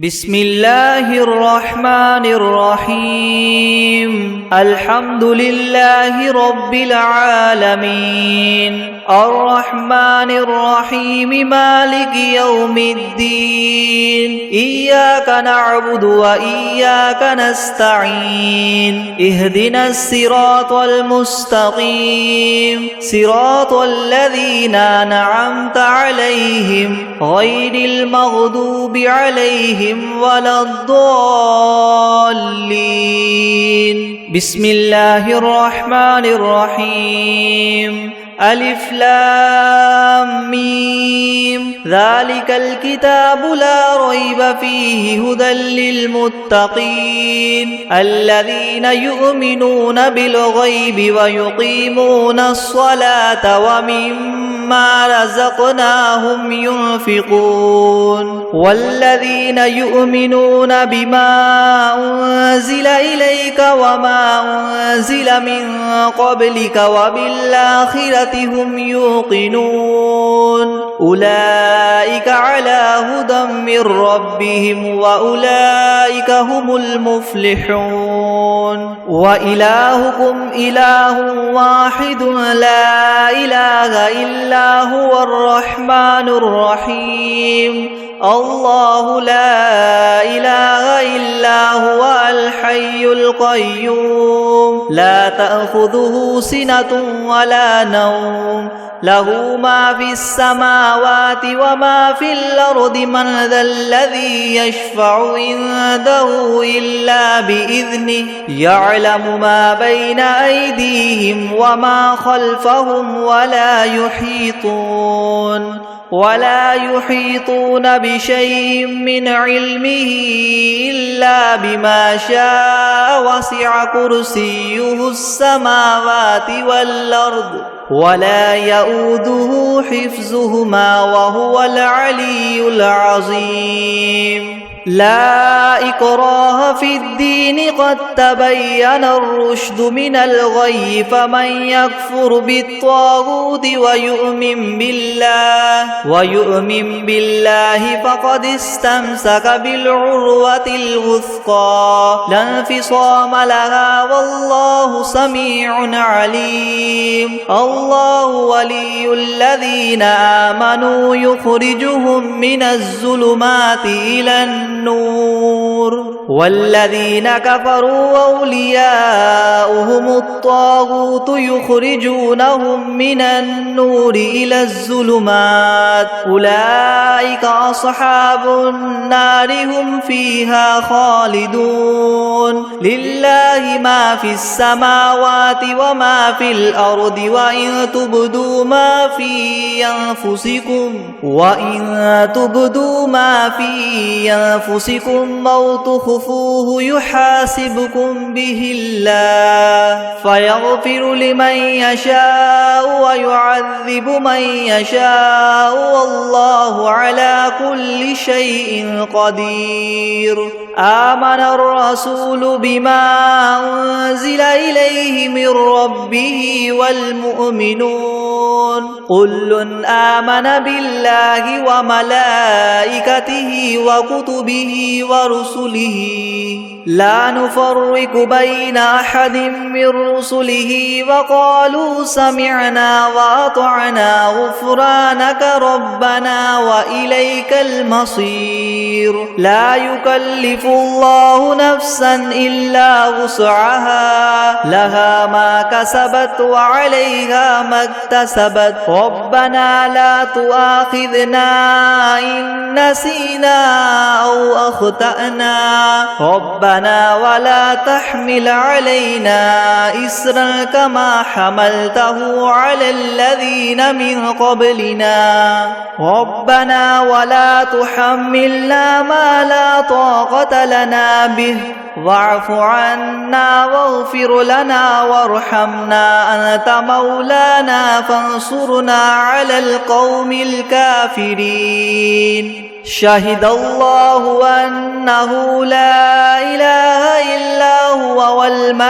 بسم الله الرحمن الرحيم الحمد لله رب العالمين الرحمن الرحيم مالك يوم الدين إياك نعبد وإياك نستعين اهدنا الصراط المستقيم صراط الذين أنعمت عليهم غير المغضوب عليهم ولا الضالين بسم الله الرحمن الرحيم ألف لام ميم ذلك الكتاب لا ريب فيه هدى للمتقين الذين يؤمنون بالغيب ويقيمون الصلاة ومما رزقناهم ينفقون والذين يؤمنون بما أنزل إليك وما أنزل من قبلك وبالآخرة هم يوقنون أولئك على هدى من ربهم وأولئك هم المفلحون وإلهكم إله واحد لا إله إلا هو الرحمن الرحيم الله لا إله إلا هو الحي القيوم لا تأخذه سنة ولا نوم له ما في السماوات وما في الأرض من ذا الذي يشفع عنده إلا بإذنه يعلم ما بين أيديهم وما خلفهم ولا يحيطون بشيء من علمه إلا بما شاء وسع كرسيه السماوات والأرض ولا يؤوده حفظهما وهو العلي العظيم لا إكراه في الدين قد تبين الرشد من الغي فمن يكفر بالطاغوت ويؤمن بالله فقد استمسك بالعروة الوثقى لا انفصام لها والله سميع عليم الله ولي الذين آمنوا يخرجهم من الظلمات إلى النور والذين كفروا أولياؤهم الطاغوت يخرجونهم من النور إلى الظلمات أولئك أصحاب النار هم فيها خالدون لله ما في السماوات وما في الأرض وإن تبدوا ما في أنفسكم أو تخفوه يحاسبكم به الله فيغفر لمن يشاء ويعذب من يشاء والله على كل شيء قدير آمن الرسول بما أنزل إليه من ربه والمؤمنون كل آمن بالله وملائكته وكتبه ورسله لا نفرق بين أحد من رسله وقالوا سمعنا وأطعنا غفرانك ربنا وإليك المصير لا يكلف الله نفسا إلا وسعها لها ما كسبت وعليها ما اكتسبت ربنا لا تؤاخذنا إن نسينا أو أخطأنا ربنا ولا تحمل علينا إسرا كما حملته على الذين من قبلنا ربنا ولا تحملنا ما لا طاقة لنا به واعف عنا واغفر لنا وارحمنا أنت مولانا فانصرنا على القوم الكافرين شهد الله أنه لا إله إلا هو والملائكة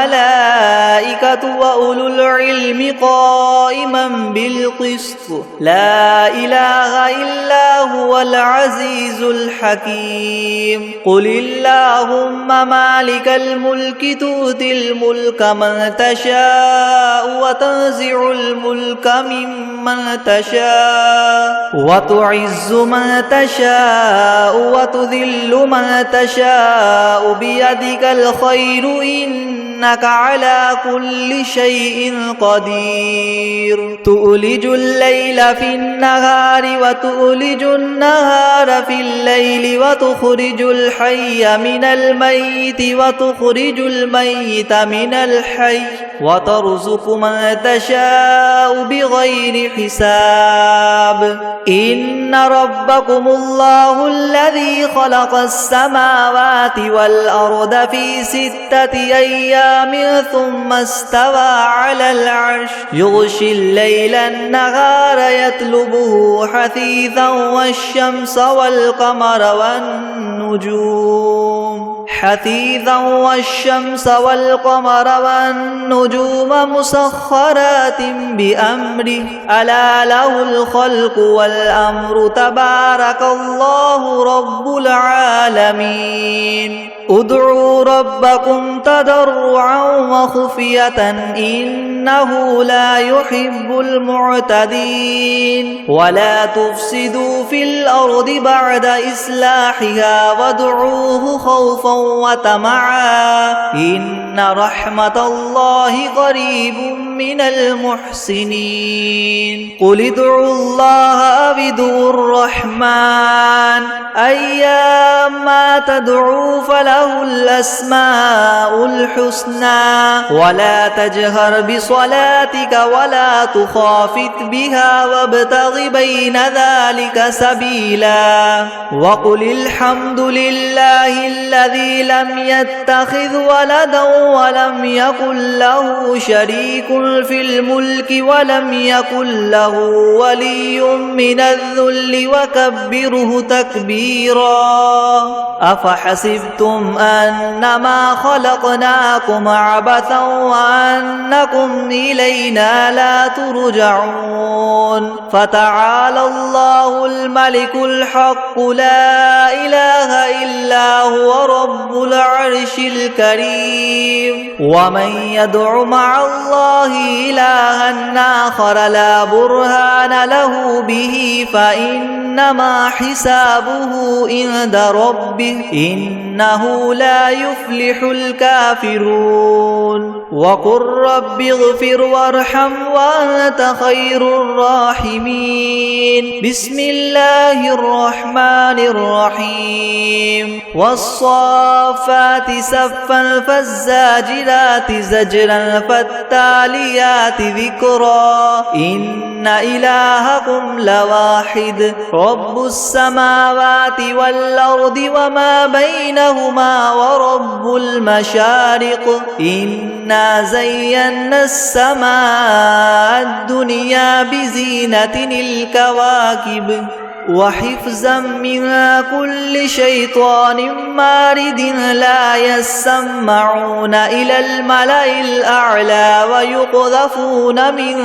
وأولو العلم قائما بالقسط لا إله إلا هو العزيز الحكيم قل اللهم مالك الملك تؤتي الملك من تشاء وتنزع الملك ممن تشاء وتعز من تشاء وتذل من تشاء بيدك الخير إنك على كل شيء قدير تؤلج الليل في النهار وتؤلج النهار في الليل وتخرج الحي من الميت وتخرج الميت من الحي وترزق من تشاء بغير حساب إن ربكم الله الذي خلق السماوات والأرض في 6 أيام ثم استوى على العرش يغشي الليل النهار يطلبه حثيثا والشمس والقمر والنجوم مسخرات بأمره ألا له الخلق والأمر تبارك الله رب العالمين ادعوا ربكم تضرعا وخفية إنه لا يحب المعتدين ولا تفسدوا في الأرض بعد إصلاحها وادعوه خوفا وطمعا إن رحمة الله قريب من المحسنين قل ادعوا الله أو ادعوا الرحمن أيما تدعوا فله الأسماء الحسنى ولا تجهر بصلاتك ولا تخافت بها وابتغ بين ذلك سبيلا وقل الحمد لله الذي لم يتخذ ولدا ولم يكن له شريك في الملك ولم يكن له ولي من الذل وكبره تكبيرا أفحسبتم أنما خلقناكم عبثا وأنكم إلينا لا ترجعون فتعالى الله الملك الحق لا إله إلا هو رب العرش الكريم ومن يدع مع الله إلها آخر لا برهان له به فإنما حسابه عند ربه إنه لا يفلح الكافرون وقل رب اغفر وارحم وأنت خير الراحمين بسم الله الرحمن الرحيم والصافات صفا فالزاجرات زجرا فالتاليات ذكرا إن إلهكم لواحد رب السماوات والأرض وما بينهما ورب المشارق إنا زينا السماء الدنيا بزينة الكواكب وحفظا من كل شيطان مارد لا يسمعون إلى الملأ الأعلى ويقذفون من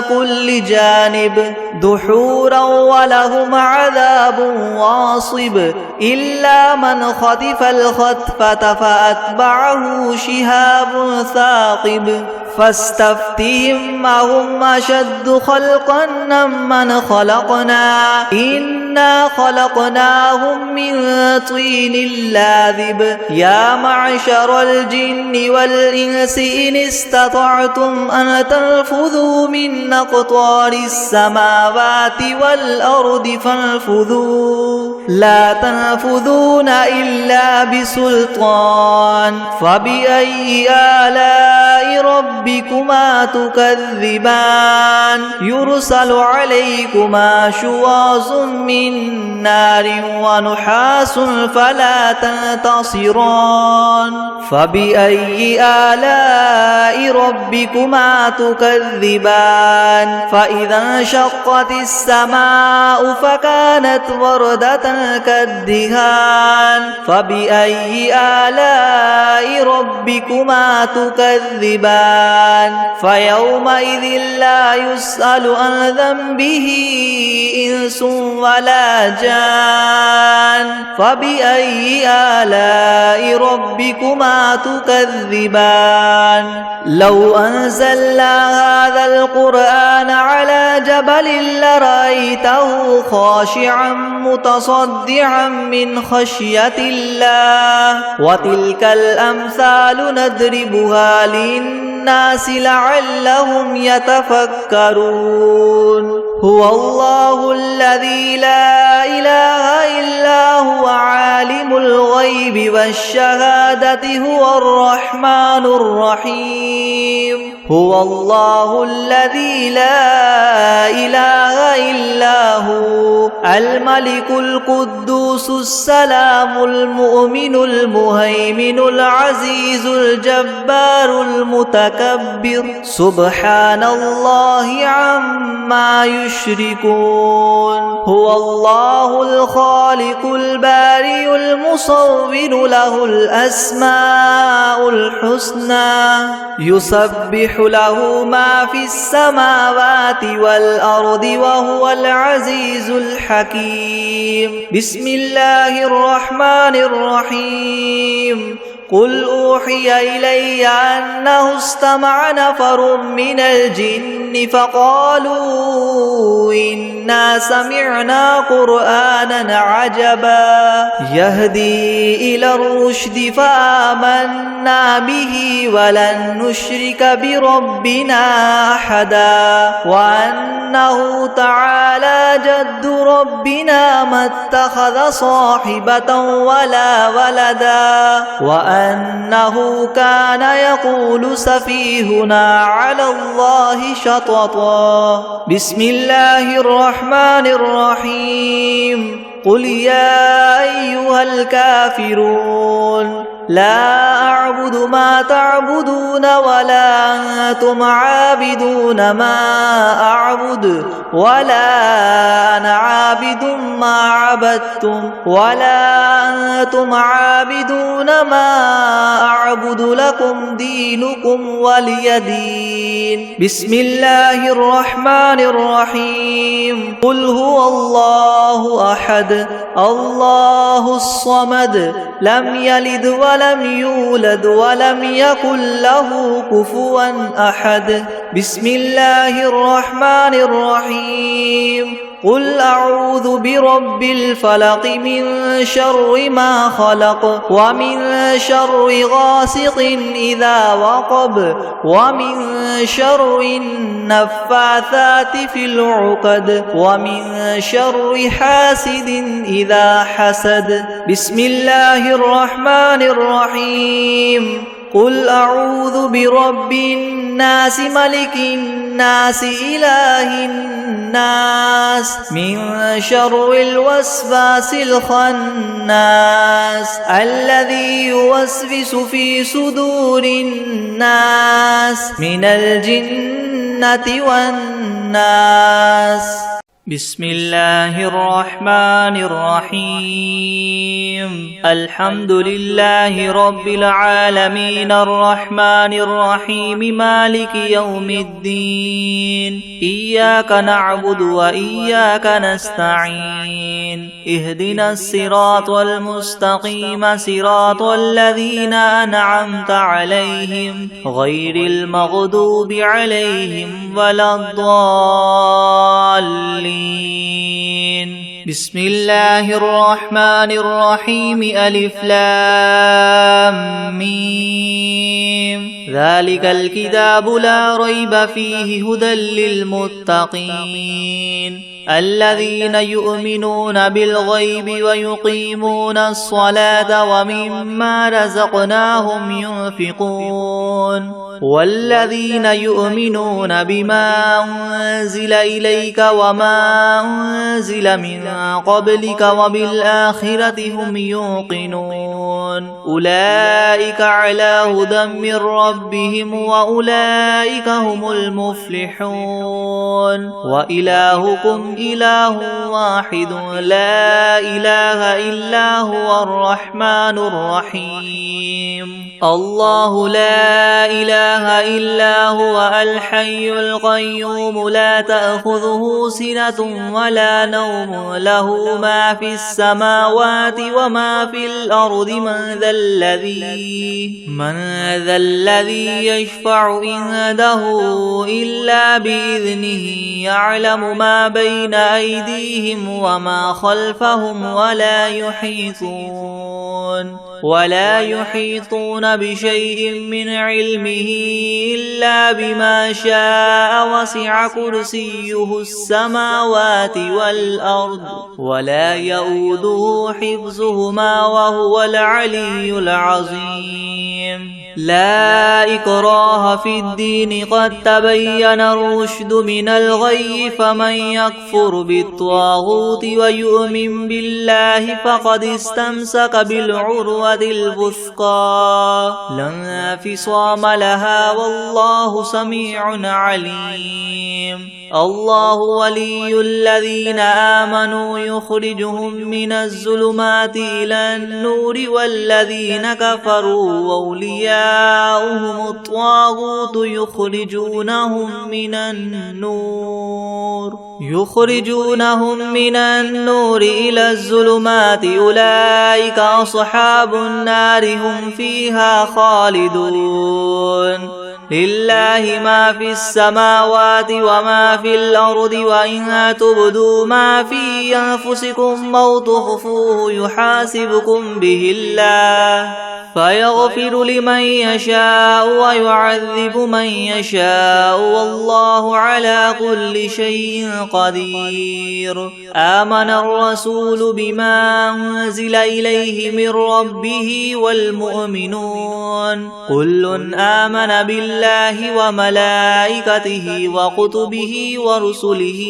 كل جانب دحورا ولهم عذاب واصب إلا من خطف الخطفة فأتبعه شهاب ثاقب فاستفتهم أهم أشد خلقا من خلقنا إنا خلقناهم من طين لاذب يا معشر الجن والإنس إن استطعتم أن تنفذوا من أقطار السماوات والأرض فانفذوا لا تنفذون إلا بسلطان فبأي آلاء ربكما تكذبان يرسل عليكما شواظ من نار ونحاس فلا تنتصران فبأي آلاء ربكما تكذبان فإذا انشقت السماء فكانت وردة كالدهان فبأي آلاء ربكما تكذبان فيومئذ لا يسأل عن ذنبه إنس ولا جان فبأي آلاء ربكما تكذبان لو أنزلنا هذا القرآن على جبل لرأيته خاشعا متصدعا من خشية الله وتلك الأمثال نضربها للناس لعلهم يتفكرون هو الله الذي لا إله إلا هو عالم الغيب والشهادة هو الرحمن الرحيم هو الله الذي لا إله إلا هو الملك القدوس السلام المؤمن المهيمن العزيز الجبار المتكبر سبحان الله عما يشركون هو الله الخالق البارئ المصور له الأسماء الحسنى يسبح له ما في السماوات والأرض وهو العزيز الحكيم بسم الله الرحمن الرحيم قل أوحي إلي أنه استمع نفر من الجن فقالوا إنا سمعنا قرآنا عجبا يهدي إلى الرشد فآمنا به ولن نشرك بربنا أحدا وأنه تعالى جد ربنا ما اتخذ صاحبة ولا ولدا وأنه كان يقول سفيهنا على الله شططا بسم الله الرحمن الرحيم قل يا أيها الكافرون لا أعبد ما تعبدون ولا أنتم عابدون ما أعبد ولا أنا عابد ما عبدتم ولا أنتم عابدون ما أعبد لكم دينكم ولي دين بسم الله الرحمن الرحيم قل هو الله أحد الله الصمد لم يلد ولم يولد ولم يكن له كفوا أحد بسم الله الرحمن الرحيم قل أعوذ برب الفلق من شر ما خلق ومن شر غاسق إذا وقب ومن شر النفاثات في العقد ومن شر حاسد إذا حسد بسم الله الرحمن الرحيم قل أعوذ برب الناس ملك الناس إله الناس من شر الوسواس الخناس الذي يوسوس في صدور الناس من الجنة والناس بسم الله الرحمن الرحيم الحمد لله رب العالمين الرحمن الرحيم مالك يوم الدين إياك نعبد وإياك نستعين اهدنا الصراط المستقيم صراط الذين أنعمت عليهم غير المغضوب عليهم ولا الضالين بسم الله الرحمن الرحيم ألف لام ميم ذلك الكتاب لا ريب فيه هدى للمتقين الذين يؤمنون بالغيب ويقيمون الصلاة ومما رزقناهم ينفقون والذين يؤمنون بما أنزل إليك وما أنزل من قبلك وبالآخرة هم يوقنون أولئك على هدى من ربهم وأولئك هم المفلحون وإلهكم إله واحد لا إله إلا هو الرحمن الرحيم الله لا إله إلا هو الحي القيوم لا تأخذه سنة ولا نوم له ما في السماوات وما في الأرض من ذا الذي يشفع عنده إلا بإذنه يعلم ما بين أيديهم وما خلفهم ولا يحيطون بشيء من علمه إلا بما شاء وسع كرسيه السماوات والأرض ولا يؤوده حفظهما وهو العلي العظيم لا إكراه في الدين قد تبين الرشد من الغي فمن يكفر بالطاغوت ويؤمن بالله فقد استمسك بالعروة الوثقى لا انفصام لها والله سميع عليم الله ولي الذين آمنوا يخرجهم من الظلمات إلى النور والذين كفروا أولياؤهم الطاغوت يخرجونهم من النور إلى الظلمات أولئك أصحاب النار هم فيها خالدون لله ما في السماوات وما في الأرض وإن تبدوا ما في أنفسكم أو تخفوه يحاسبكم به الله فيغفر لمن يشاء ويعذب من يشاء والله على كل شيء قدير آمن الرسول بما أنزل إليه من ربه والمؤمنون كل آمن بالله وملائكته وكتبه ورسله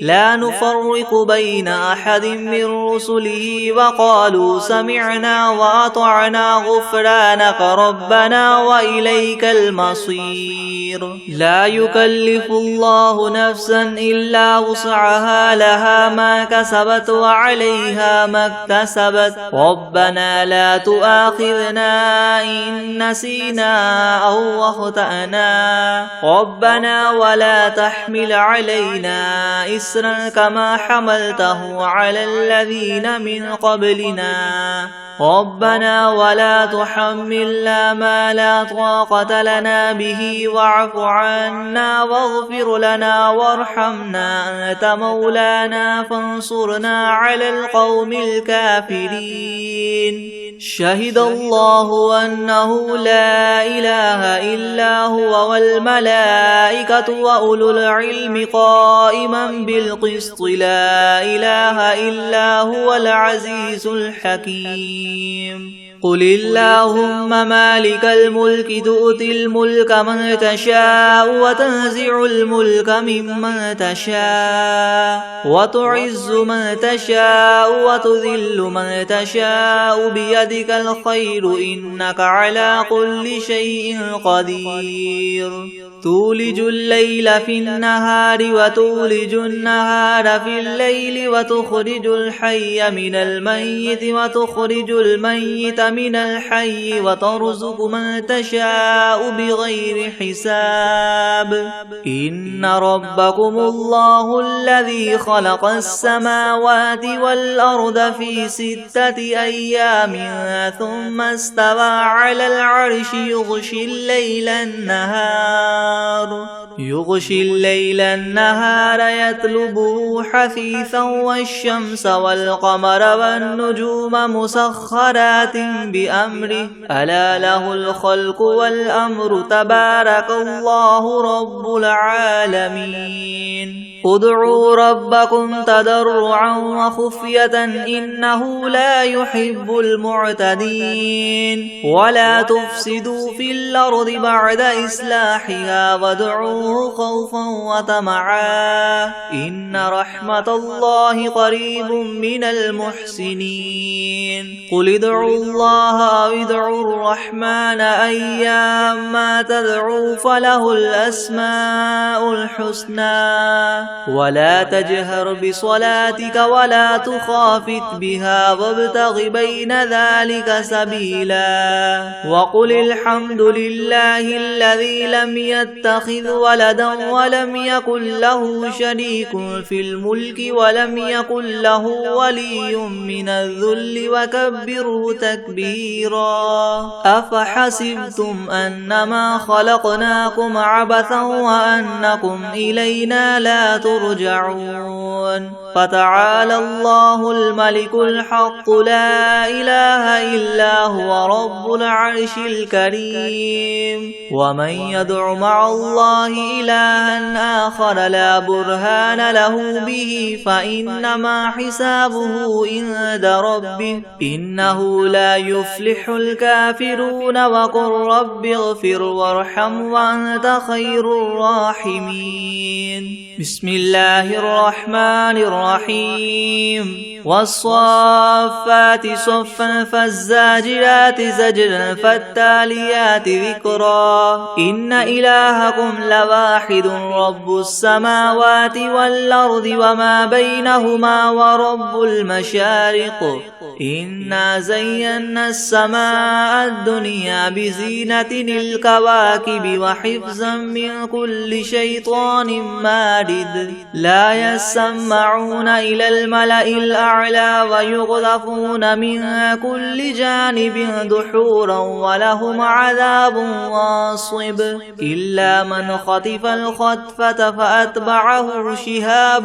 لا نفرق بين أحد من رسله وقالوا سمعنا وأطعنا غفرانك ربنا وإليك المصير لا يكلف الله نفسا إلا وسعها لها ما كسبت وعليها ما اكتسبت ربنا لا تؤاخذنا إن نسينا أو أخطأنا ربنا ولا تحمل علينا إسرا كما حملته على الذين من قبلنا ربنا ولا تحملنا ما لا طاقة لنا به واعف عنا واغفر لنا وارحمنا أنت مولانا فانصرنا على القوم الكافرين شهد الله أنه لا إله إلا هو والملائكة وأولو العلم قائما بالقسط لا إله إلا هو العزيز الحكيم قل اللهم مالك الملك تؤتي الملك من تشاء وتنزع الملك ممن تشاء وتعز من تشاء وتذل من تشاء بيدك الخير إنك على كل شيء قدير تولج الليل في النهار وتولج النهار في الليل وتخرج الحي من الميت وتخرج الميت من الحي وترزق من تشاء بغير حساب إن ربكم الله الذي خلق السماوات والأرض في 6 أيام ثم استوى على العرش يغشي الليل النهار يطلبه حثيثا والشمس والقمر والنجوم مسخرات بأمره ألا له الخلق والأمر تبارك الله رب العالمين ادعوا ربكم تضرعا وخفية إنه لا يحب المعتدين ولا تفسدوا في الأرض بعد إصلاحها وادعوه ودعوه خوفا وطمعا إن رحمة الله قريب من المحسنين قل ادعوا الله أو ادعوا الرحمن أيما تدعوا فله الأسماء الحسنى ولا تجهر بصلاتك ولا تخافت بها وابتغ بين ذلك سبيلا وقل الحمد لله الذي لم يتخذ ولدا ولم يكن له شريك في الملك ولم يكن له ولي من الذل وكبره تكبيرا أفحسبتم أنما خلقناكم عبثا وأنكم إلينا لا ترجعون فتعالى الله الملك الحق لا إله إلا هو رب العرش الكريم ومن يدع مع الله إلها آخر لا برهان له به فإنما حسابه عند ربه إنه لا يفلح الكافرون وقل رب اغفر وارحم وأنت خير الراحمين بسم الله الرحمن الرحيم والصافات صفا فالزاجرات زجرا فالتاليات ذكرا إن إلهكم لواحد رب السماوات والأرض وما بينهما ورب المشارق إنا زينا السماء الدنيا بزينة الكواكب وحفظا من كل شيطان مارد لا يسمعون إلى الملأ الأعلى ويقذفون من كل جانب دحورا ولهم عذاب واصب إلا من خطف الخطفة فأتبعه شهاب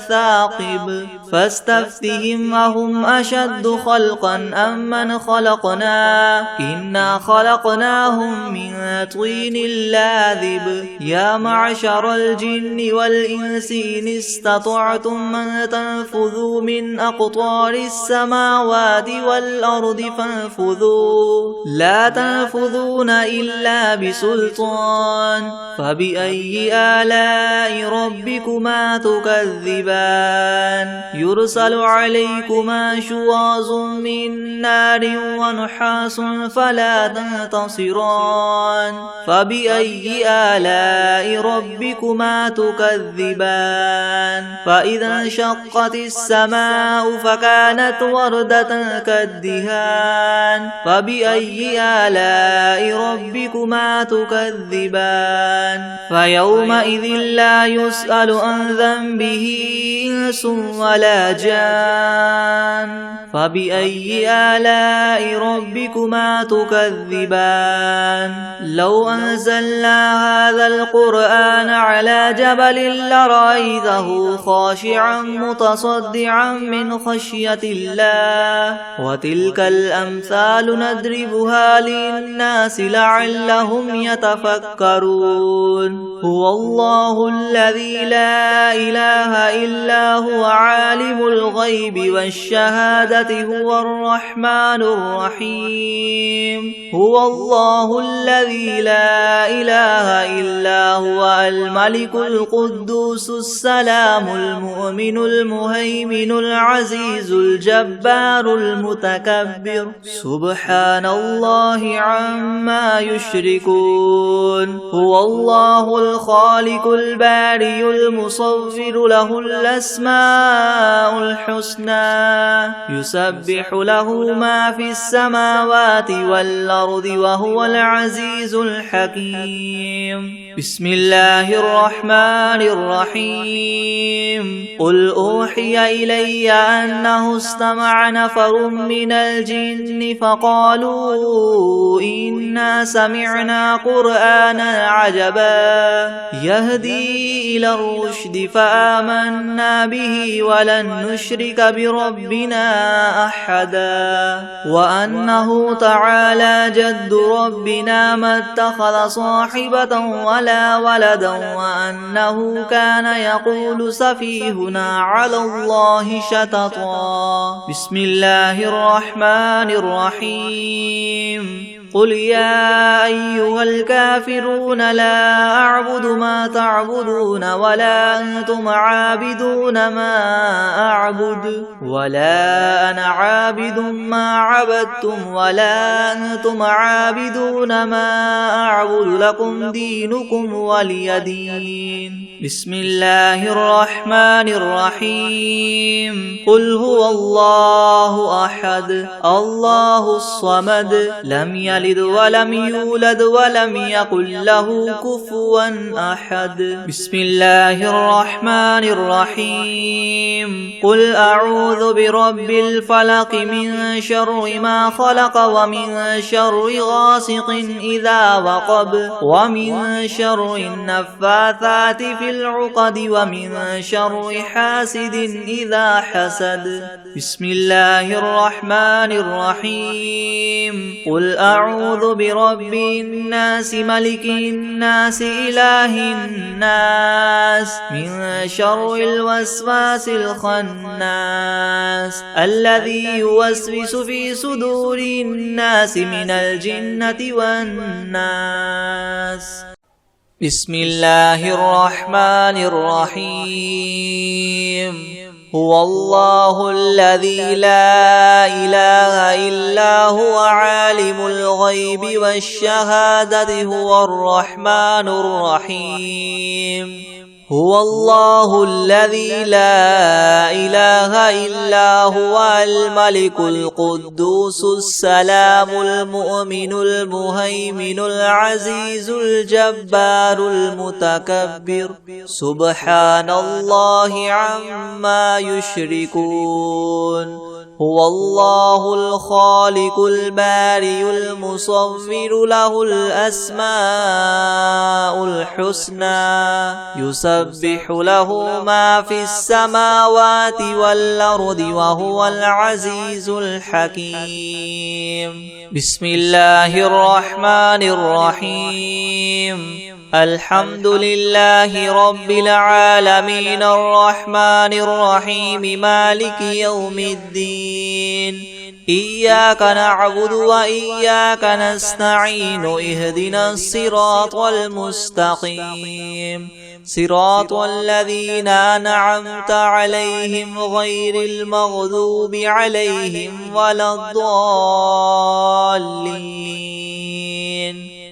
ثاقب فاستفتهم أهم أشد خلقا أم من خلقنا إنا خلقناهم من طين لاذب يا معشر الجن والإنس إن استطعتم أن تنفذوا من أقطار السماوات والأرض فانفذوا لا تنفذون إلا بسلطان فبأي آلاء ربكما تكذبان يرسل عليكما شواظ من نار ونحاس فلا تنتصران فبأي آلاء ربكما تكذبان فإذا انشقت السماء فكانت وردة كالدهان فبأي آلاء ربكما تكذبان فيومئذ لا يسأل عن ذنبه إنس ولا جان فبأي آلاء ربكما تكذبان لو أنزلنا هذا القرآن على جبل لرأيته خاشعا متصدعا من خشية الله وتلك الأمثال نضربها للناس لعلهم يتفكرون هو الله الذي لا إله إلا هو عالم الغيب والشهادة هو الرحمن الرحيم هو الله الذي لا إله إلا هو الملك القدوس السلام المؤمن المهيمن العزيز الجبار المتكبر سبحان الله عما يشركون هو الله الخالق البارئ المصور له الأسماء الحسنى يسبح له ما في السماوات والأرض وهو العزيز الحكيم بسم الله الرحمن الرحيم قل أوحي إلي أنه استمع نفر من الجن فقالوا إنا سمعنا قرآنا عجبا يهدي إلى الرشد فآمنا به ولن نشرك بربنا أحدا وأنه تعالى جد ربنا ما اتخذ صاحبة ولا ولدا وأنه كان يقول سفيهنا على الله شططا بسم الله الرحمن الرحيم قل يا أيها الكافرون لا أعبد ما تعبدون ولا أنتم عابدون ما أعبد ولا أنا عابد ما عبدتم ولا أنتم عابدون ما أعبد لكم دينكم ولي دين. بسم الله الرحمن الرحيم. قل هو الله أحد الله الصمد لم يلد ولم يولد ولم يكن له كفوا أحد. بسم الله الرحمن الرحيم. قل أعوذ برب الفلق من شر ما خلق ومن شر غاسق إذا وقب ومن شر النفاثات في العقد ومن شر حاسد إذا حسد. بسم الله الرحمن الرحيم. قل أعوذ برب الناس ملك الناس إله الناس من شر الوسواس الخناس الذي يوسوس في صدور الناس من الجنة والناس. بسم الله الرحمن الرحيم. هو الله الذي لا إله إلا هو عالم الغيب والشهادة هو الرحمن الرحيم. هو الله الذي لا إله إلا هو الملك القدوس السلام المؤمن المهيمن العزيز الجبار المتكبر سبحان الله عما يشركون. هو الله الخالق البارئ المصور له الأسماء الحسنى يسبح له ما في السماوات والأرض وهو العزيز الحكيم. بسم الله الرحمن الرحيم. الحمد لله رب العالمين الرحمن الرحيم مالك يوم الدين إياك نعبد وإياك نستعين اهدنا الصراط المستقيم صراط الذين أنعمت عليهم غير المغضوب عليهم ولا الضالين.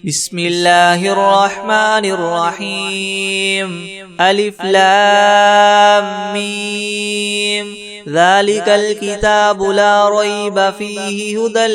بسم الله الرحمن الرحيم. ألف لام ميم ذلك الكتاب لا ريب فيه هدى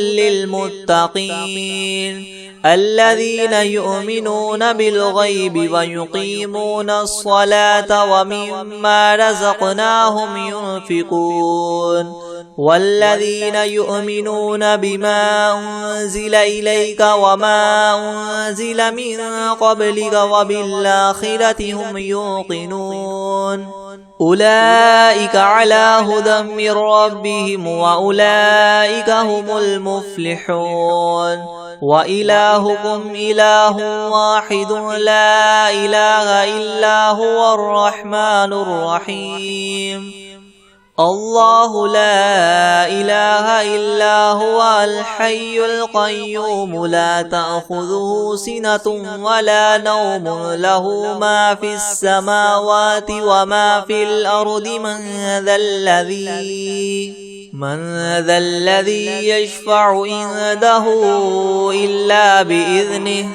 للمتقين الذين يؤمنون بالغيب ويقيمون الصلاة ومما رزقناهم ينفقون والذين يؤمنون بما أنزل إليك وما أنزل من قبلك وبالآخرة هم يوقنون أولئك على هدى من ربهم وأولئك هم المفلحون. وإلهكم إله واحد لا إله إلا هو الرحمن الرحيم. الله لا إله إلا هو الحي القيوم لا تأخذه سنة ولا نوم له ما في السماوات وما في الأرض من ذا الذي يشفع عنده إلا بإذنه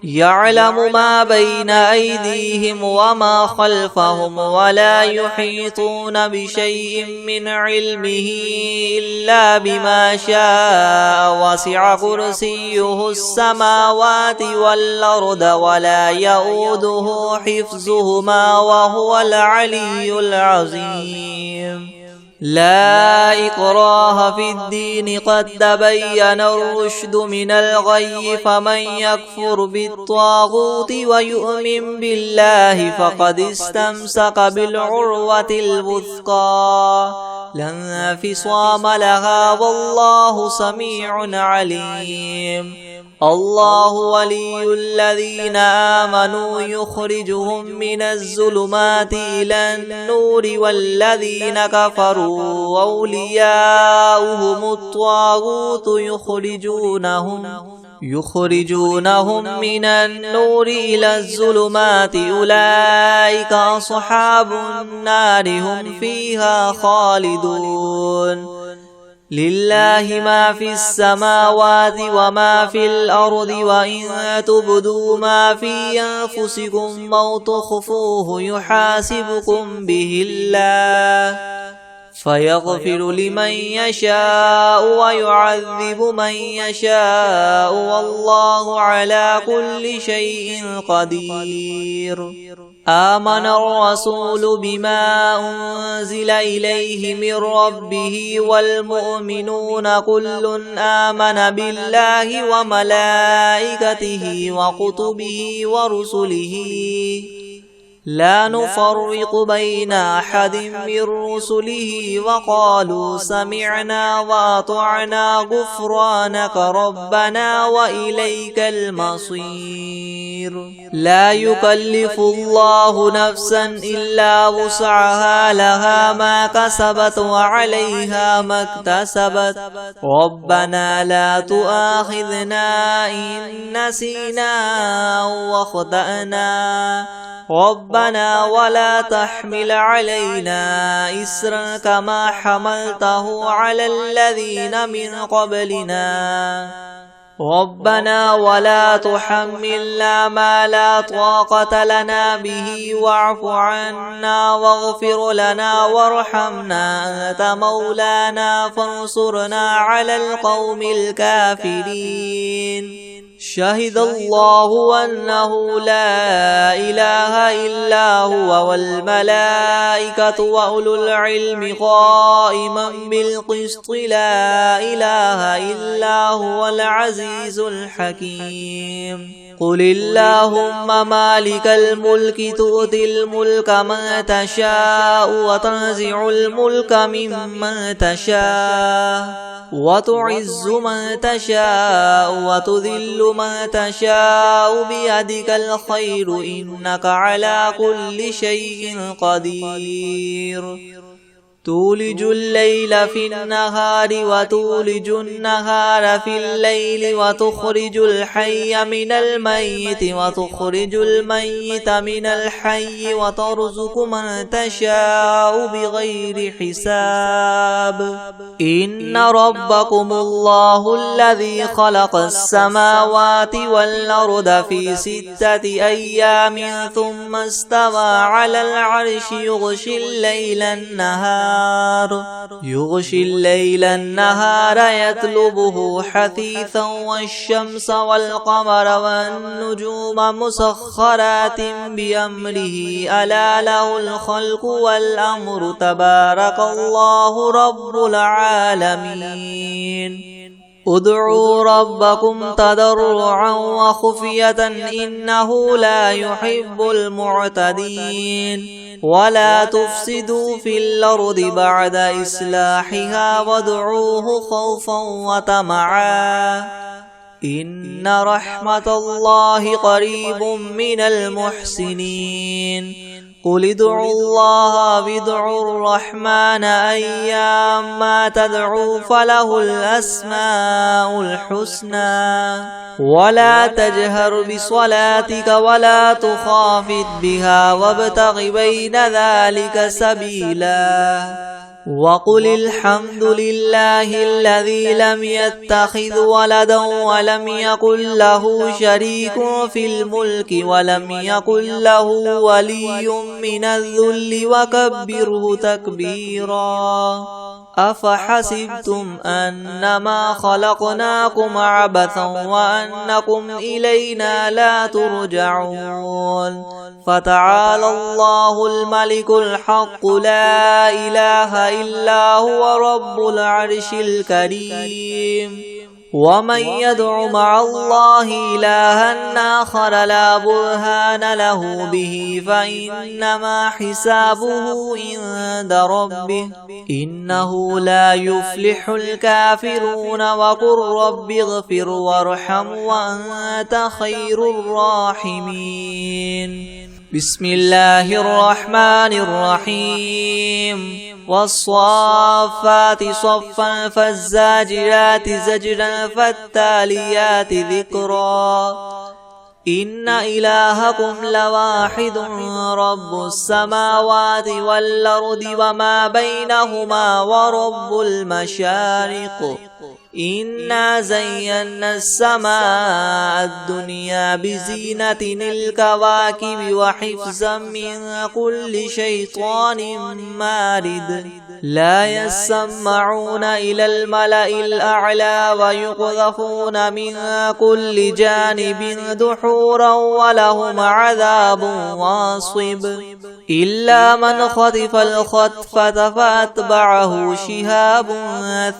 يعلم ما بين أيديهم وما خلفهم ولا يحيطون بشيء من علمه إلا بما شاء وسع كرسيه السماوات والأرض ولا يؤوده حفظهما وهو العلي العظيم. لا إكراه في الدين قد تبين الرشد من الغي فمن يكفر بالطاغوت ويؤمن بالله فقد استمسك بالعروة الوثقى لا انفصام لها والله سميع عليم. الله ولي الذين آمنوا يخرجهم من الظلمات إلى النور والذين كفروا أولياؤهم الطاغوت يخرجونهم من النور إلى الظلمات أولئك أصحاب النار هم فيها خالدون لله ما في السماوات وما في الأرض وإن تبدوا ما في أنفسكم أو تخفوه يحاسبكم به الله فيغفر لمن يشاء ويعذب من يشاء والله على كل شيء قدير آمن الرسول بما أنزل إليه من ربه والمؤمنون كل آمن بالله وملائكته وكتبه ورسله لا نفرق بين أحد من رسله وقالوا سمعنا وأطعنا غفرانك ربنا وإليك المصير لا يكلف الله نفسا إلا وسعها لها ما كسبت وعليها ما اكتسبت ربنا لا تؤاخذنا إن نسينا أو أخطأنا ربنا ولا تحمل علينا إسرا كما حملته على الذين من قبلنا ربنا ولا تحملنا ما لا طاقة لنا به واعف عنا واغفر لنا وارحمنا أنت مولانا فانصرنا على القوم الكافرين شهد الله أنه لا إله إلا هو والملائكة وأولو العلم قائما بالقسط لا إله إلا هو العزيز الحكيم قل اللهم مالك الملك تؤتي الملك من تشاء وتنزع الملك ممن تشاء وتعز من تشاء وتذل من تشاء بيدك الخير إنك على كل شيء قدير تولج الليل في النهار وتولج النهار في الليل وتخرج الحي من الميت وتخرج الميت من الحي وترزق من تشاء بغير حساب إن ربكم الله الذي خلق السماوات والأرض في 6 أيام ثم استوى على العرش يغشي الليل النهار يطلبه حثيثا والشمس والقمر والنجوم مسخرات بأمره ألا له الخلق والأمر تبارك الله رب العالمين ادعوا ربكم تضرعا وخفية إنه لا يحب المعتدين ولا تفسدوا في الأرض بعد إصلاحها وادعوه خوفا وطمعا إن رحمة الله قريب من المحسنين قل ادعوا الله وادعوا الرحمن أيما تدعوا فله الأسماء الحسنى ولا تجهر بصلاتك ولا تخافت بها وابتغ بين ذلك سبيلا وقل الحمد لله الذي لم يتخذ ولدا ولم يكن له شريك في الملك ولم يكن له ولي من الذل وكبره تكبيرا أفحسبتم أنما خلقناكم عبثا وأنكم إلينا لا ترجعون فتعالى الله الملك الحق لا إله إلا هو رب العرش الكريم ومن يدع مع الله إلها آخر لا برهان له به فإنما حسابه عند ربه إنه لا يفلح الكافرون وقل رب اغفر وارحم وأنت خير الراحمين بسم الله الرحمن الرحيم والصافات صفا فالزاجرات زجرا فالتاليات ذكرا إن إلهكم لواحد رب السماوات والأرض وما بينهما ورب المشارق إنا زينا السماء الدنيا بزينة الكواكب وحفظا من كل شيطان مارد لا يسمعون إلى الملأ الأعلى ويقذفون من كل جانب دحورا ولهم عذاب واصب إلا من خطف الخطفة فأتبعه شهاب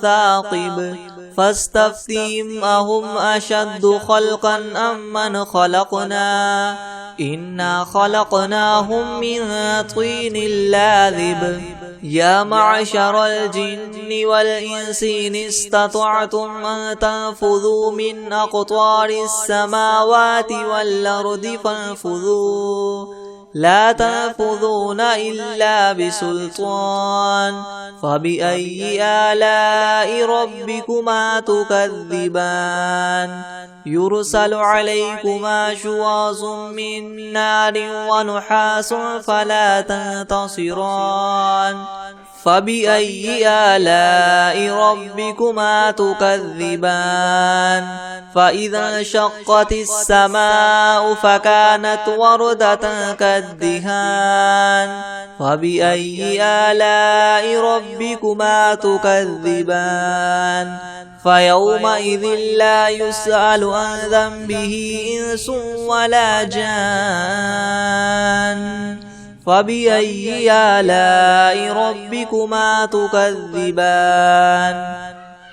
ثاقب فاستفتهم أهم أشد خلقا أم من خلقنا إنا خلقناهم من طين لاذب يا معشر الجن والإنس إن استطعتم أن تنفذوا من أقطار السماوات والأرض فانفذوا لا تنفذون إلا بسلطان فبأي آلاء ربكما تكذبان يرسل عليكما شواظ من نار ونحاس فلا تنتصران فبأي آلاء ربكما تكذبان فإذا انشقت السماء فكانت وردة كالدهان فبأي آلاء ربكما تكذبان فيومئذ لا يسأل عن ذنبه إنس ولا جان فبأي آلاء ربكما تكذبان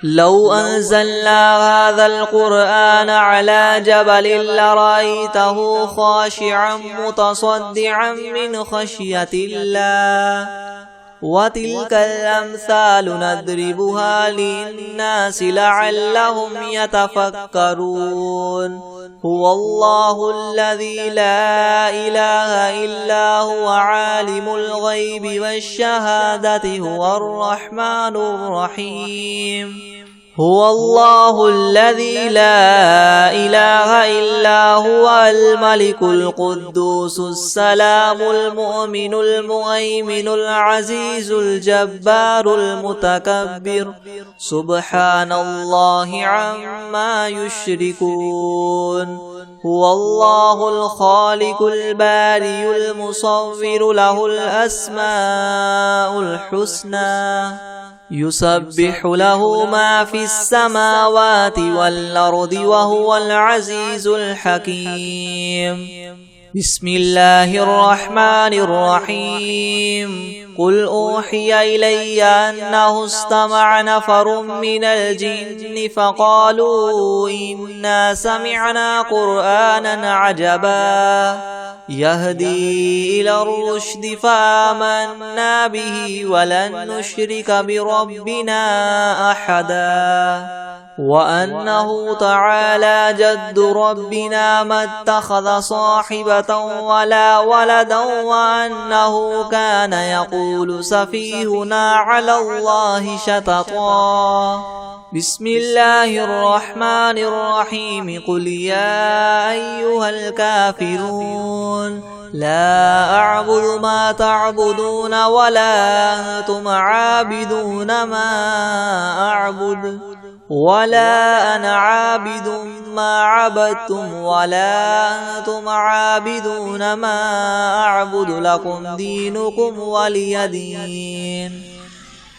لو أنزلنا هذا القرآن على جبل لرأيته خاشعا متصدعا من خشية الله وتلك الأمثال نضربها للناس لعلهم يتفكرون هو الله الذي لا إله إلا هو عالم الغيب والشهادة هو الرحمن الرحيم هو الله الذي لا إله إلا هو الملك القدوس السلام المؤمن المهيمن العزيز الجبار المتكبر سبحان الله عما يشركون هو الله الخالق البارئ المصور له الأسماء الحسنى يسبح له ما في السماوات والأرض وهو العزيز الحكيم بسم الله الرحمن الرحيم قل أوحي إلي أنه استمع نفر من الجن فقالوا إنا سمعنا قرآنا عجبا يهدي إلى الرشد فآمنا به ولن نشرك بربنا أحدا وأنه تعالى جد ربنا ما اتخذ صاحبة ولا ولدا وأنه كان يقول سفيهنا على الله شططا بسم الله الرحمن الرحيم قل يا أيها الكافرون لا أعبد ما تعبدون ولا أنتم عابدون ما أعبد ولا أنا عابد ما عبدتم ولا أنتم عابدون ما أعبد لكم دينكم ولي دين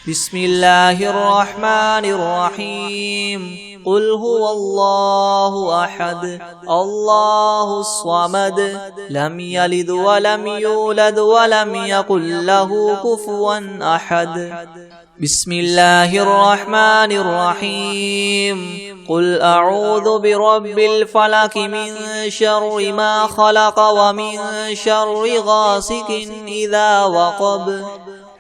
بسم الله الرحمن الرحيم قل هو الله أحد الله الصمد لم يلد ولم يولد ولم يكن له كفوا أحد بسم الله الرحمن الرحيم قل أعوذ برب الفلك من شر ما خلق ومن شر غاسق إذا وقب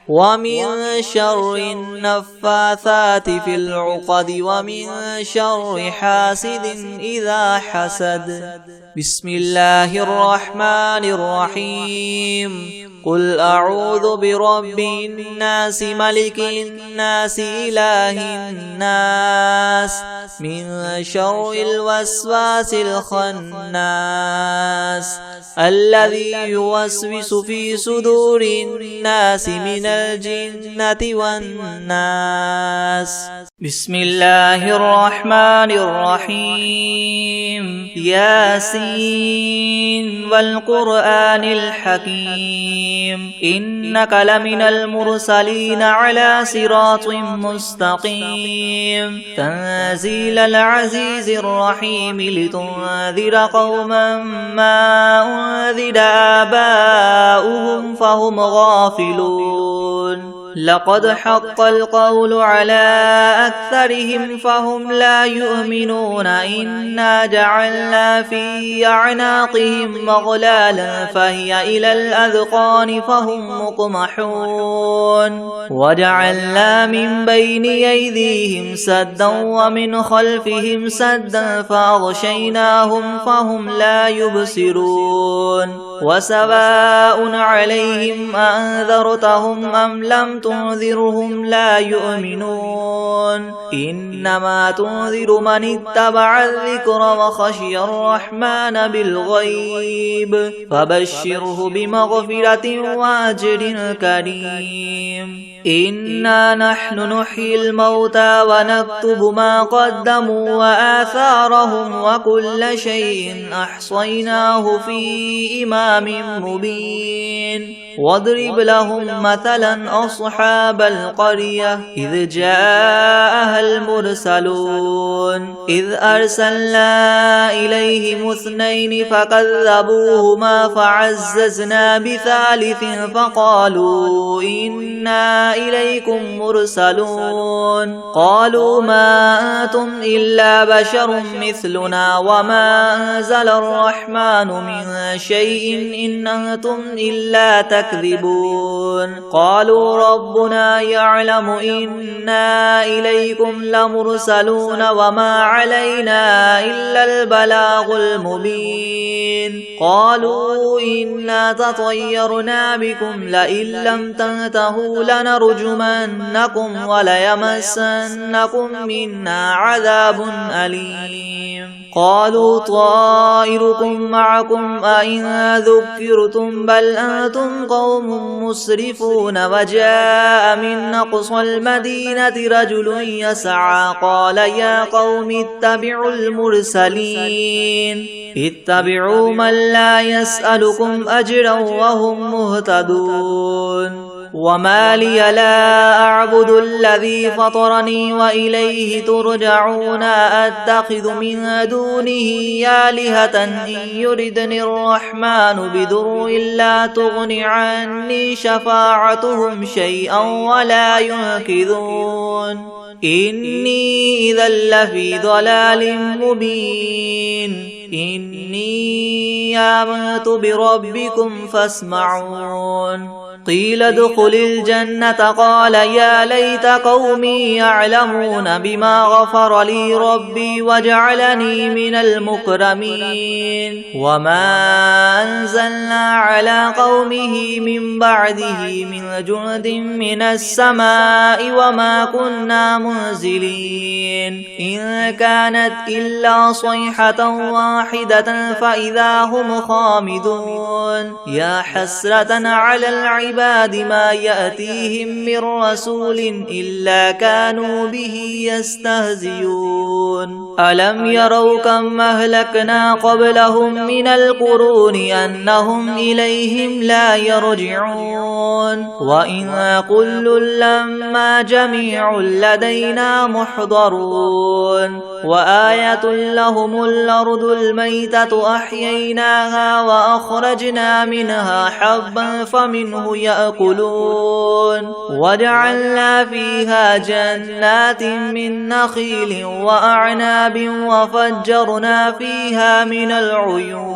ومن شر النفاثات في العقد ومن شر حاسد إذا حسد. بسم الله الرحمن الرحيم. قل أعوذ برب الناس ملك الناس إله الناس من شر الوسواس الخناس الذي يوسوس في صدور الناس من الجنة والناس. بسم الله الرحمن الرحيم. ياسين والقرآن الحكيم إنك لمن المرسلين على صراط مستقيم تنزيل العزيز الرحيم لتنذر قوما ما أنذر آباؤهم فهم غافلون. لقد حق القول على أكثرهم فهم لا يؤمنون. إنا جعلنا في أعناقهم مغلالا فهي إلى الأذقان فهم مقمحون. وجعلنا من بين أيديهم سدا ومن خلفهم سدا فأغشيناهم فهم لا يبصرون. وسواء عليهم أنذرتهم أم لم تنذرهم لا يؤمنون. إنما تنذر من اتبع الذكر وخشي الرحمن بالغيب فبشره بمغفرة وأجر كريم. إنا نحن نحيي الموتى ونكتب ما قدموا وآثارهم وكل شيء أحصيناه في إمام مبين. واضرب لهم مثلا أصحاب القرية إذ جاءها المرسلون إذ أرسلنا إليهم اثنين فكذبوهما فعززنا بثالث فقالوا إنا إليكم مرسلون. قالوا ما أنتم إلا بشر مثلنا وما أنزل الرحمن من شيء إن أنتم إلا تكذبون. قالوا ربنا يعلم إنا إليكم لمرسلون وما علينا إلا البلاغ المبين. قالوا إنا تطيرنا بكم لئن لم تنتهوا لنرجمنكم وليمسنكم منا عذاب أليم. قالوا طائركم معكم أئن ذكرتم بل أنتم قوم مسرفون. وجاء من أقصى المدينة رجل يسعى قال يا قوم اتبعوا المرسلين اتبعوا من لا يسألكم أجرا وهم مهتدون. وما لي لا أعبد الذي فطرني وإليه ترجعون. أتخذ من دونه آلهة إن يردني الرحمن بضر لا تغن عني شفاعتهم شيئا ولا ينقذون. إني إذا لفي ضلال مبين. إني آمنت بربكم فاسمعون. قيل ادخل الجنة قال يا ليت قومي يعلمون بما غفر لي ربي وجعلني من المكرمين. وما أنزلنا على قومه من بعده من جند من السماء وما كنا منزلين. إن كانت إلا صيحة واحدة فإذا هم خامدون. يا حسرة على العباد ما يأتيهم من رسول إلا كانوا به يستهزئون. ألم يروا كم أهلكنا قبلهم من القرون أنهم إليهم لا يرجعون. وإن كل لما جميع لدينا محضرون. وآية لهم الأرض الميتة أحييناها وأخرجنا منها حبا فمنه يأكلون وجعلنا فيها جنات من نخيل وأعناب وفجرنا فيها من العيون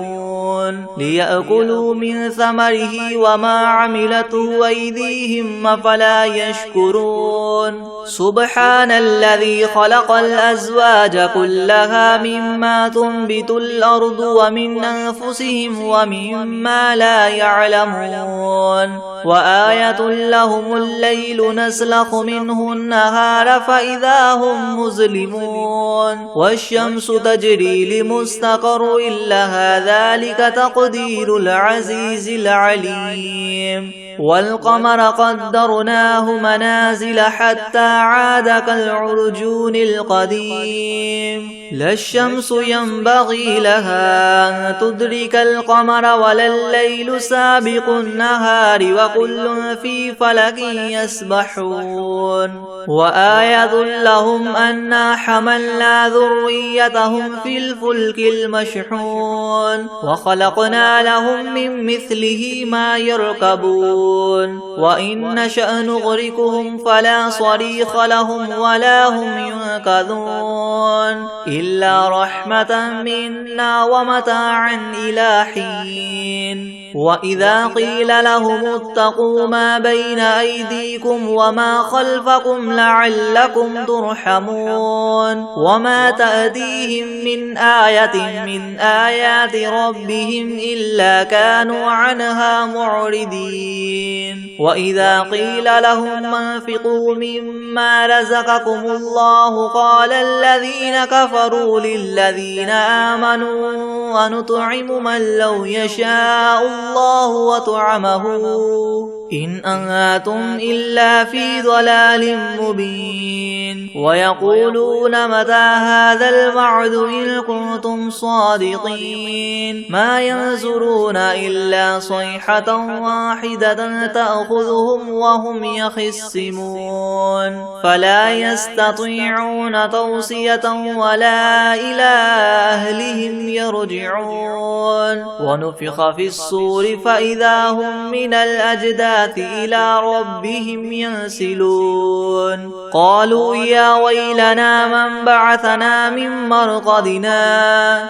ليأكلوا من ثمره وما عملته أيديهم أفلا يشكرون سبحان الذي خلق الأزواج كلها مما تنبت الأرض ومن أنفسهم ومما لا يعلمون وآية لهم الليل نسلخ منه النهار فإذا هم مظلمون والشمس تجري لمستقر لها ذلك تقدير العزيز العليم والقمر قدرناه منازل حتى عاد كالعرجون القديم لا الشمس ينبغي لها أن تدرك القمر ولا الليل سابق النهار وكل في فلك يسبحون وآية لهم أنا حملنا ذريتهم في الفلك المشحون وخلقنا لهم من مثله ما يركبون وإن نشأ نغرقهم فلا صريخ لهم ولا هم ينقذون إلا رحمة منا ومتاعا إلى حين وإذا قيل لهم اتقوا ما بين أيديكم وما خلفكم لعلكم ترحمون وما تأتيهم من آية من آيات ربهم إلا كانوا عنها معرضين وإذا قيل لهم انفقوا مما رزقكم الله قال الذين كفروا للذين آمنوا ونطعم من لو يشاء الله وطعمه إن أنتم إلا في ضلال مبين ويقولون متى هذا الوعد إن كنتم صادقين ما ينظرون إلا صيحة واحدة تأخذهم وهم يخصمون فلا يستطيعون توصية ولا إلى أهلهم يرجعون ونفخ في الصور فإذا هم من الأجداث إلى ربهم ينسلون قالوا يا ويلنا من بعثنا من مرقدنا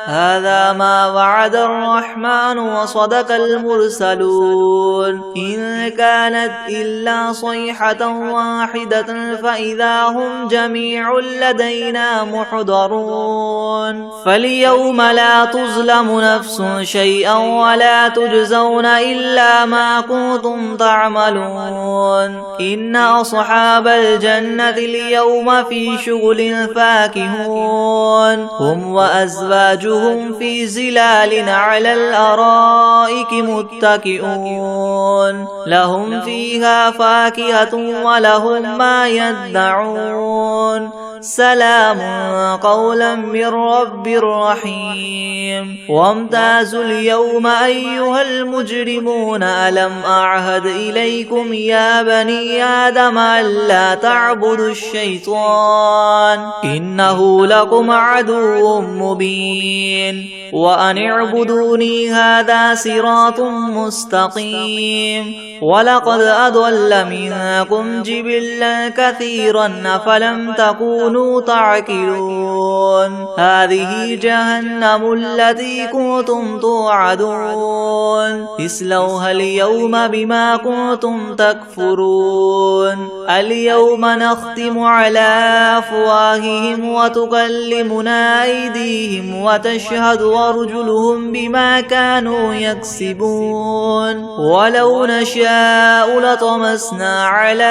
هذا ما وعد الرحمن وصدق المرسلون إن كانت إلا صيحة واحدة فإذا هم جميع لدينا محضرون فاليوم لا تظلم نفس شيئا ولا تجزون إلا ما كنتم تعملون إن أصحاب الجنة اليوم في شغل فاكهون هم وأزواجهم في زلال على الأرائك متكئون لهم فيها فاكهة ولهم ما يدعون سلام قولا من رب رحيم وامتازوا اليوم أيها المجرمون ألم أعهد إليكم يا بني آدم ألا تعبدوا الشيطان إنه لكم عدو مبين وأن اعبدوني هذا صراط مستقيم ولقد أضل منكم جبلا كثيرا أفلم تكونوا تعقلون هذه جهنم التي كنتم توعدون اصلوها اليوم بما كنتم تكفرون اليوم نختم على أفواههم وتكلمنا أيديهم وتشهد أرجلهم بما كانوا يكسبون ولو نشاء لطمسنا على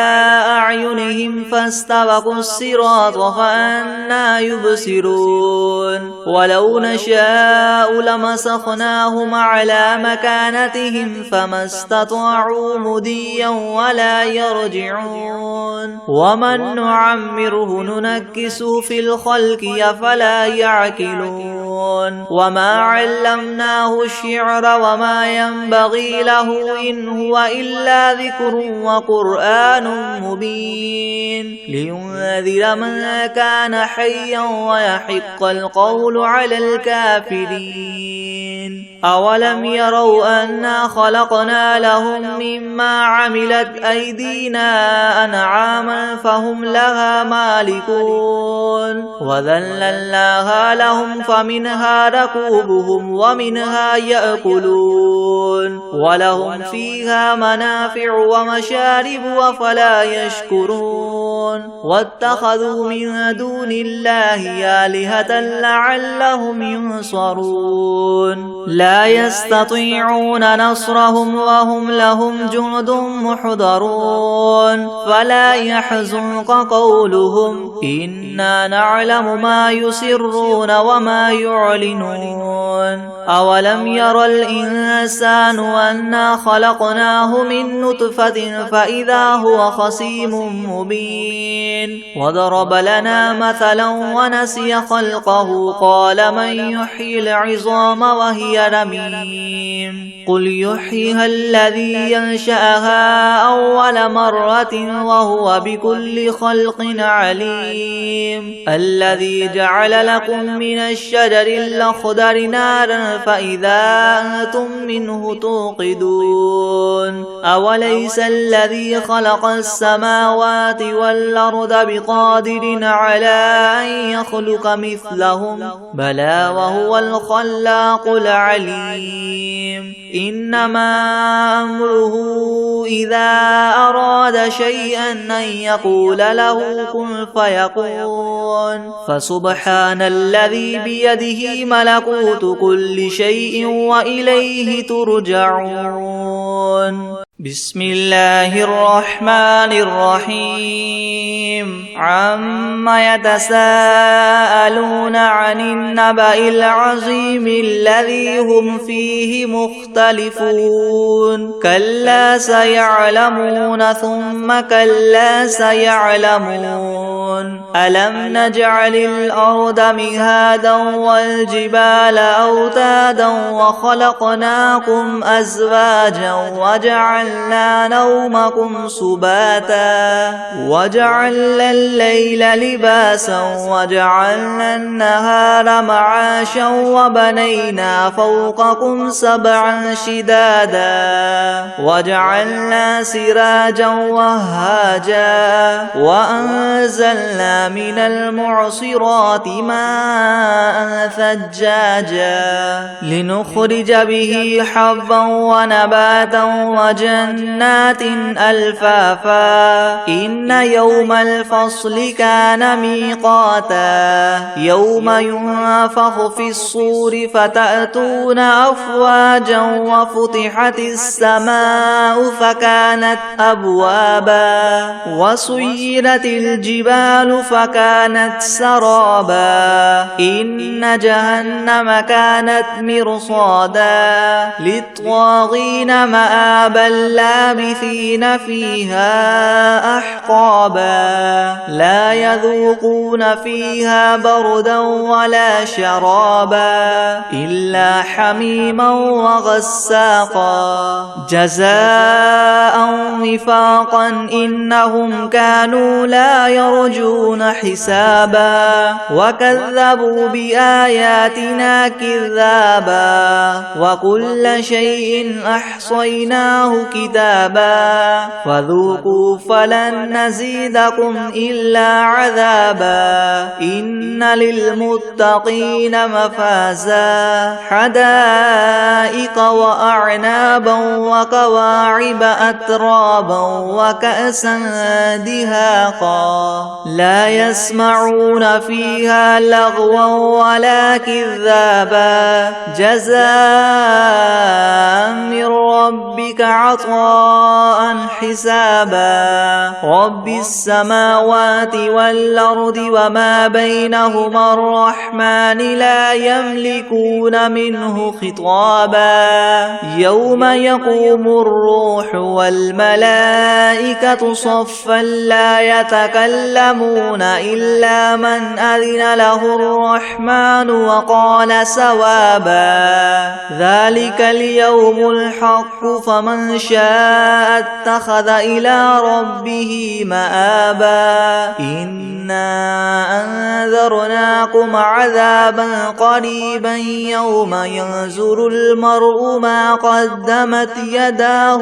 أعينهم فاستبقوا الصراط فأنى يبصرون ولو نشاء لمسخناهم على مكانتهم فما استطاعوا مديا ولا يرجعون ومن نعمره ننكسه في الخلق أفلا يعقلون وما علمناه الشعر وما ينبغي له إن هو إلا إلا ذكر وقرآن مبين لينذر من كان حيا ويحق القول على الكافرين أولم يروا أنا خلقنا لهم مما عملت أيدينا أنعاما فهم لها مالكون وذللناها لهم فمنها ركوبهم ومنها يأكلون ولهم فيها منافع ومشارب أفلا يشكرون واتخذوا من دون الله آلهة لعلهم ينصرون لا يستطيعون نصرهم وهم لهم جند محضرون فلا يحزنك قولهم إنا نعلم ما يسرون وما يعلنون أولم ير الإنسان أنا خلقناه من نطفة فإذا هو خصيم مبين وضرب لنا مثلا ونسي خلقه قال من يحيي العظام وهي رميم قل يحييها الذي ينشأها أول مرة وهو بكل خلق عليم الذي جعل لكم من الشجر الأخضر نارا فإذا أنتم منه توقدون أوليس الذي خلق السماوات والأرض بقادر على أن يخلق مثلهم بلى وهو الخلاق العليم إنما أمره إذا أراد شيئا أن يقول له كن فيكون فسبحان الذي بيده ملكوت كل شيء وإليه ترجعون بسم الله الرحمن الرحيم عما يتساءلون عن النبأ العظيم الذي هم فيه مختلفون كلا سيعلمون ثم كلا سيعلمون ألم نجعل الأرض مهادا والجبال أوتادا وخلقناكم أزواجا وجعلنا نومكم سباتا وجعلنا الليل لباسا وجعلنا النهار معاشا وبنينا فوقكم سبعا شدادا وجعلنا سراجا وهاجا وأنزلنا من المعصرات ماء ثجاجا لنخرج به حبا ونباتا وجنات ألفافا إن يوم الفصل كان ميقاتا يوم ينفخ في الصور فتأتون أفواجا وفتحت السماء فكانت أبوابا وسيرت الجبال فكانت سرابا إن جهنم كانت مرصادا للطاغين مآبا لابثين فيها أحقابا لا يذوقون فيها بردا ولا شرابا إلا حميما وغساقا جزاء وفاقا إنهم كانوا لا يرجون حسابا وكذبوا بآياتنا كذابا وكل شيء أحصيناه كتابا فذوقوا فلن نزيدكم إلا عذابا إن للمتقين مفازا حدائق وأعنابا وكواعب أترابا وكأسا دهاقا لا يسمعون فيها لغوا ولا كذابا جزاء من ربك عطاء حسابا رب السماوات والأرض وما بينهما الرحمن لا يملكون منه خطابا يوم يقوم الروح والملائكة صفا لا يتكلمون إلا من أذن له الرحمن وقال سوابا ذلك اليوم الحق فمن شاء اتخذ إلى ربه مآبا إنا أنذرناكم عذابا قريبا يوم ينظر المرء ما قدمت يداه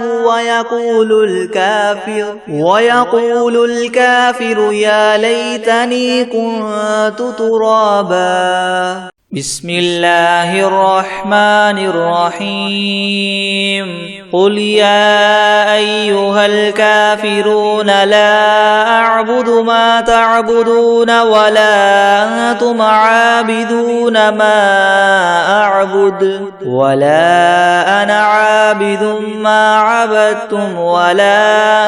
ويقول الكافر يا ليتني كنت ترابا. بسم الله الرحمن الرحيم. قل يا أيها الكافرون لا أعبد ما تعبدون ولا أنتم عابدون ما أعبد ولا أنا عابد ما عبدتم ولا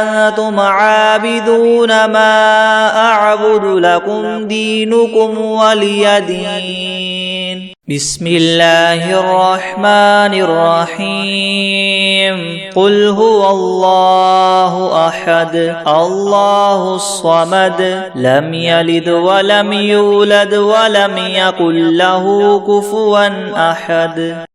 أنتم عابدون ما أعبد لكم دينكم ولي دين. بسم الله الرحمن الرحيم. قل هو الله أحد الله الصمد لم يلد ولم يولد ولم يكن له كفوا أحد.